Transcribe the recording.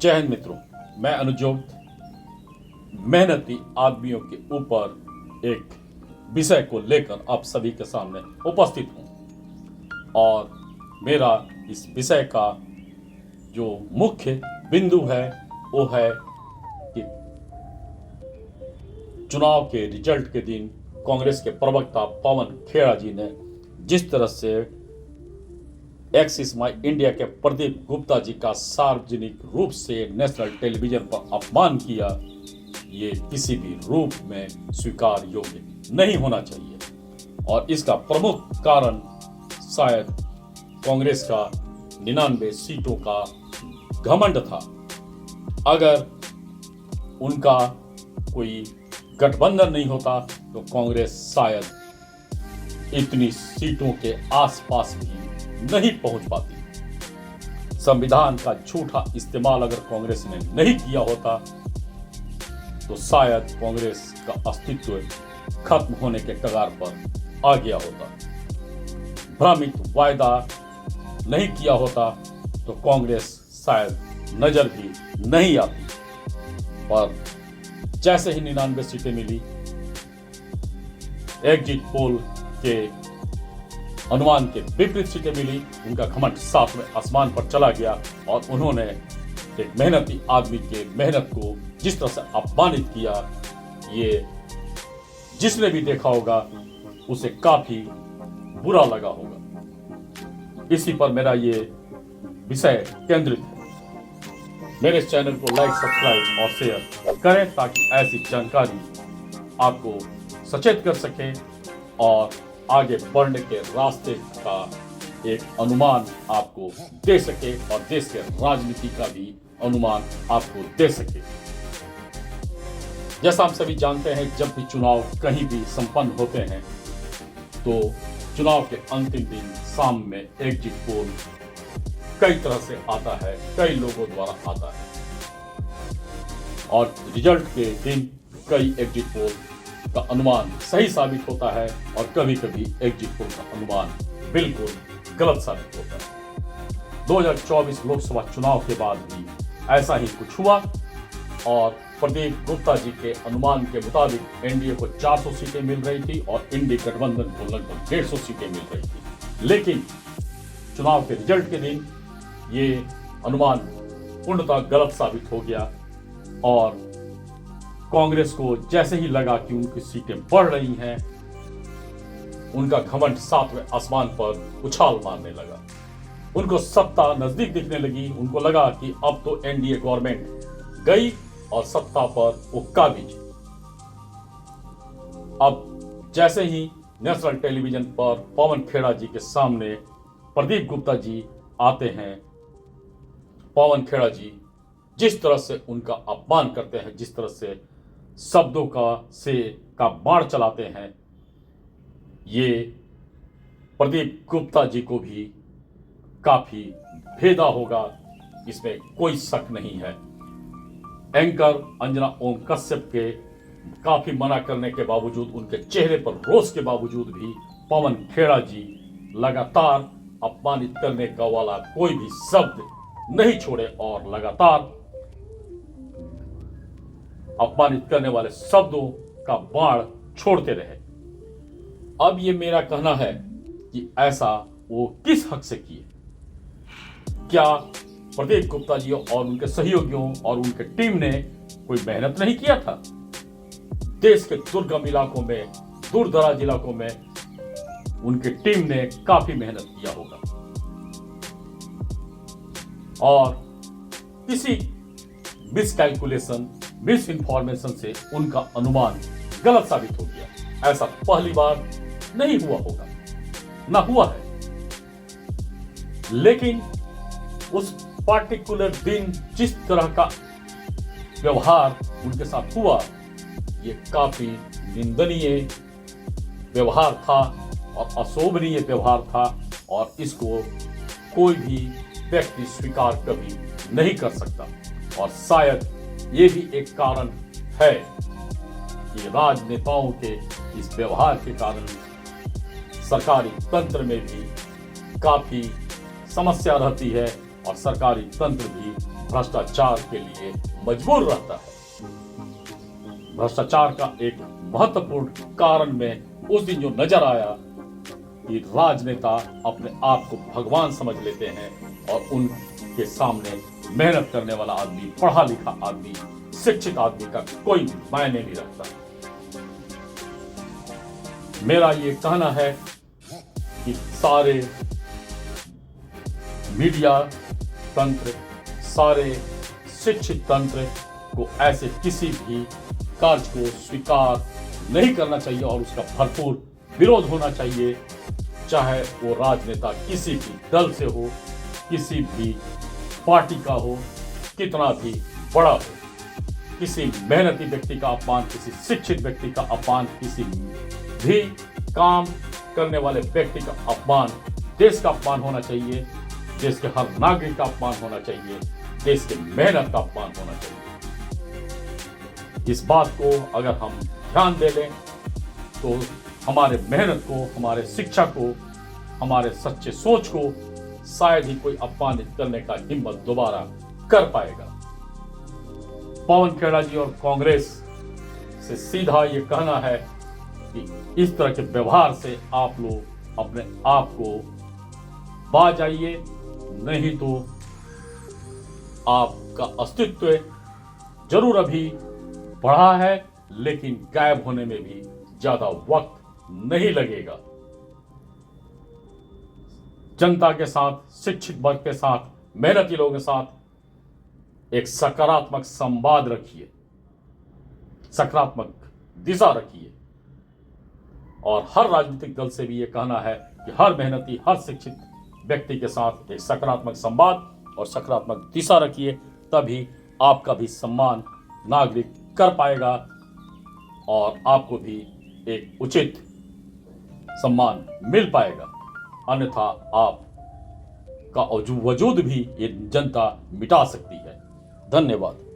जय हिंद मित्रों, मैं अनुजोत मेहनती आदमियों के ऊपर एक विषय को लेकर आप सभी के सामने उपस्थित हूं और मेरा इस विषय का जो मुख्य बिंदु है वो है कि चुनाव के रिजल्ट के दिन कांग्रेस के प्रवक्ता पवन खेड़ा जी ने जिस तरह से एक्सिस माई इंडिया के प्रदीप गुप्ता जी का सार्वजनिक रूप से नेशनल टेलीविजन पर अपमान किया, ये किसी भी रूप में स्वीकार योग्य नहीं होना चाहिए। और इसका प्रमुख कारण शायद कांग्रेस का 99 सीटों का घमंड था। अगर उनका कोई गठबंधन नहीं होता तो कांग्रेस शायद इतनी सीटों के आसपास भी नहीं पहुंच पाती। संविधान का झूठा इस्तेमाल अगर कांग्रेस ने नहीं किया होता तो शायद कांग्रेस का अस्तित्व खत्म होने के कगार पर आ गया होता। भ्रमित वायदा नहीं किया होता तो कांग्रेस शायद नजर भी नहीं आती। पर जैसे ही 99 सीटें मिली, एग्जिट पोल के अनुमान के विपरीत सीटें मिली, उनका घमंड सातवें आसमान पर चला गया और उन्होंने एक मेहनती आदमी के मेहनत को जिस तरह से अपमानित किया, ये जिसने भी देखा होगा उसे काफी बुरा लगा होगा। इसी पर मेरा ये विषय केंद्रित है। मेरे इस चैनल को लाइक, सब्सक्राइब और शेयर करें ताकि ऐसी जानकारी आपको सचेत कर सके और आगे बढ़ने के रास्ते का एक अनुमान आपको दे सके और देश के राजनीति का भी अनुमान आपको दे सके। जैसा हम सभी जानते हैं, जब भी चुनाव कहीं भी संपन्न होते हैं तो चुनाव के अंतिम दिन शाम में एग्जिट पोल कई तरह से आता है, कई लोगों द्वारा आता है और रिजल्ट के दिन कई एग्जिट पोल का अनुमान सही साबित होता है और कभी कभी एग्जिट पोल का अनुमान बिल्कुल गलत साबित होता है। 2024 लोकसभा चुनाव के बाद भी ऐसा ही कुछ हुआ और प्रदीप गुप्ता जी के अनुमान के मुताबिक एनडीए को 400 सीटें मिल रही थी और इंडी गठबंधन को लगभग 150 सीटें मिल रही थी। लेकिन चुनाव के रिजल्ट के दिन ये अनुमान पूर्णतः गलत साबित हो गया और कांग्रेस को जैसे ही लगा कि उनकी सीटें बढ़ रही हैं, उनका घमंड सातवें आसमान पर उछाल मारने लगा। उनको सत्ता नजदीक दिखने लगी। उनको लगा कि अब तो एनडीए गवर्नमेंट गई और सत्ता पर वो काबिज। अब जैसे ही नेशनल टेलीविजन पर पवन खेड़ा जी के सामने प्रदीप गुप्ता जी आते हैं, पवन खेड़ा जी जिस तरह से उनका अपमान करते हैं, जिस तरह से शब्दों का बाण चलाते हैं, ये प्रदीप गुप्ता जी को भी काफी भेदा होगा, इसमें कोई शक नहीं है। एंकर अंजना ओम कश्यप के काफी मना करने के बावजूद, उनके चेहरे पर रोष के बावजूद भी पवन खेड़ा जी लगातार अपमानित करने का वाला कोई भी शब्द नहीं छोड़े और लगातार अपमानित करने वाले शब्दों का बाण छोड़ते रहे। अब ये मेरा कहना है कि ऐसा वो किस हक से किए? क्या प्रदीप गुप्ता जी और उनके सहयोगियों और उनके टीम ने कोई मेहनत नहीं किया था? देश के दुर्गम इलाकों में, दूर दराज इलाकों में उनकी टीम ने काफी मेहनत किया होगा और किसी मिसकैलकुलेशन, मिस इंफॉर्मेशन से उनका अनुमान गलत साबित हो गया। ऐसा पहली बार नहीं हुआ होगा, ना हुआ है, लेकिन उस पार्टिकुलर दिन जिस तरह का व्यवहार उनके साथ हुआ, ये काफी निंदनीय व्यवहार था और अशोभनीय व्यवहार था और इसको कोई भी व्यक्ति स्वीकार कभी नहीं कर सकता। और शायद ये भी एक कारण है कि राजनेताओं के इस व्यवहार के कारण सरकारी तंत्र में भी काफी समस्या रहती है और सरकारी तंत्र भी भ्रष्टाचार के लिए मजबूर रहता है। भ्रष्टाचार का एक महत्वपूर्ण कारण में उस दिन जो नजर आया कि राजनेता अपने आप को भगवान समझ लेते हैं और उनके सामने मेहनत करने वाला आदमी, पढ़ा लिखा आदमी, शिक्षित आदमी का कोई मायने नहीं रखता। मेरा ये कहना है कि सारे मीडिया तंत्र, सारे शिक्षित तंत्र को ऐसे किसी भी कार्य को स्वीकार नहीं करना चाहिए और उसका भरपूर विरोध होना चाहिए, चाहे वो राजनेता किसी भी दल से हो, किसी भी पार्टी का हो, कितना भी बड़ा हो। किसी मेहनती व्यक्ति का अपमान, किसी शिक्षित व्यक्ति का अपमान, किसी भी काम करने वाले व्यक्ति का अपमान देश का अपमान होना चाहिए, देश के हर नागरिक का अपमान होना चाहिए, देश के मेहनत का अपमान होना चाहिए। इस बात को अगर हम ध्यान दे लें तो हमारे मेहनत को, हमारे शिक्षा को, हमारे सच्चे सोच को शायद ही कोई अपमानित करने का हिम्मत दोबारा कर पाएगा। पवन खेड़ा जी और कांग्रेस से सीधा ये कहना है कि इस तरह के व्यवहार से आप लोग अपने आप को बाज आइए, नहीं तो आपका अस्तित्व जरूर अभी बढ़ा है लेकिन गायब होने में भी ज्यादा वक्त नहीं लगेगा। जनता के साथ, शिक्षित वर्ग के साथ, मेहनती लोगों के साथ एक सकारात्मक संवाद रखिए, सकारात्मक दिशा रखिए और हर राजनीतिक दल से भी ये कहना है कि हर मेहनती, हर शिक्षित व्यक्ति के साथ एक सकारात्मक संवाद और सकारात्मक दिशा रखिए, तभी आपका भी सम्मान नागरिक कर पाएगा और आपको भी एक उचित सम्मान मिल पाएगा। अन्यथा आप का वजूद भी ये जनता मिटा सकती है। धन्यवाद।